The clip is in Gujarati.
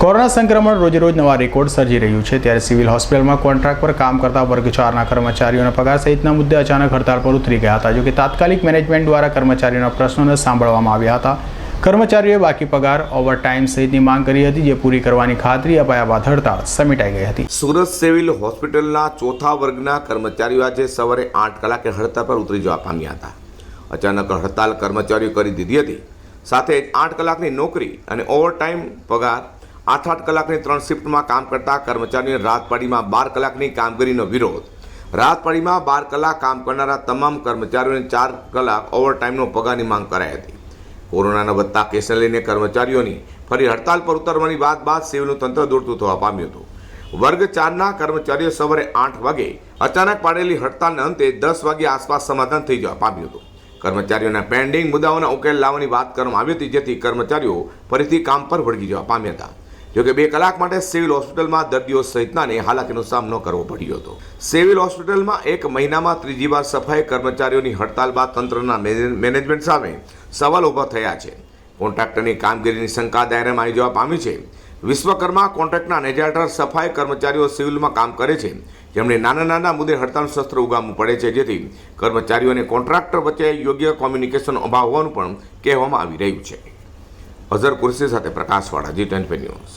કોરોના સંક્રમણ રોજેરોજ નવા રેકોર્ડ સર્જી રહ્યું છે, ત્યારે સિવિલ હોસ્પિટલમાં કોન્ટ્રાક્ટ પર કામ કરતા વર્ગ 4ના કર્મચારીઓના પગાર સહિતના મુદ્દે અચાનક હડતાળ પર ઉતરી ગયા હતા. જો કે તાત્કાલિક મેનેજમેન્ટ દ્વારા કર્મચારીઓના પ્રશ્નોને સાંભળવામાં આવ્યા હતા. કર્મચારીઓએ બાકી પગાર, ઓવરટાઈમ સહિતની માંગ કરી હતી, જે પૂરી કરવાની ખાતરી અપાયા બાદ હડતાળ સમેટાઈ ગઈ હતી. સુરત સિવિલ હોસ્પિટલના ચોથા વર્ગના કર્મચારીઓ આજે સવારે 8 કલાકે હડતાળ પર ઉતરી જવા પામ્યા હતા. અચાનક હડતાળ કર્મચારીઓ કરી દીધી હતી. સાથે જ 8 કલાકની નોકરી અને ઓવરટાઈમ પગાર, 8 કલાકની 3 શિફ્ટમાં કામ કરતા કર્મચારીઓને રાતપાળીમાં 12 કલાકની કામગીરીનો વિરોધ. રાતપાળીમાં 12 કલાક કામ કરનારા તમામ કર્મચારીઓને 4 કલાક ઓવરટાઈમનો પગારની માંગ કરાઈ હતી. કોરોનાના વધતા કેસને લઈને કર્મચારીઓની ફરી હડતાળ પર ઉતરવાની વાત બાદ સિવિલનું તંત્ર દોડતું થવા પામ્યું હતું. વર્ગ 4ના કર્મચારીઓ સવારે 8 વાગે અચાનક પાડેલી હડતાળના અંતે 10 વાગ્યા આસપાસ સમાધાન થઈ જવા પામ્યું હતું. કર્મચારીઓના પેન્ડિંગ મુદ્દાઓના ઉકેલ લાવવાની વાત કરવામાં આવી હતી, જેથી કર્મચારીઓ ફરીથી કામ પર વળગી જવા પામ્યા હતા. જોકે 2 કલાક માટે સિવિલ હોસ્પિટલમાં દર્દીઓ સહિતનાને હાલાકીનો સામનો કરવો પડ્યો હતો. સિવિલ હોસ્પિટલમાં 1 મહિનામાં ત્રીજી વાર સફાઈ કર્મચારીઓની હડતાળ બાદ તંત્રના મેનેજમેન્ટ સામે સવાલ ઊભા થયા છે. કોન્ટ્રાક્ટરની કામગીરીની શંકા દાયરામાં આવી જવા પામી છે. વિશ્વકર્મા કોન્ટ્રાક્ટના 18 સફાઈ કર્મચારીઓ સિવિલમાં કામ કરે છે, જેમણે નાના મુદ્દે હડતાળનું શસ્ત્ર ઉગામવું પડે છે, જેથી કર્મચારીઓ અને કોન્ટ્રાક્ટર વચ્ચે યોગ્ય કોમ્યુનિકેશન અભાવ હોવાનું પણ કહેવામાં આવી રહ્યું છે. અઝર કુરશી સાથે પ્રકાશવાળા, G20 ન્યૂઝ.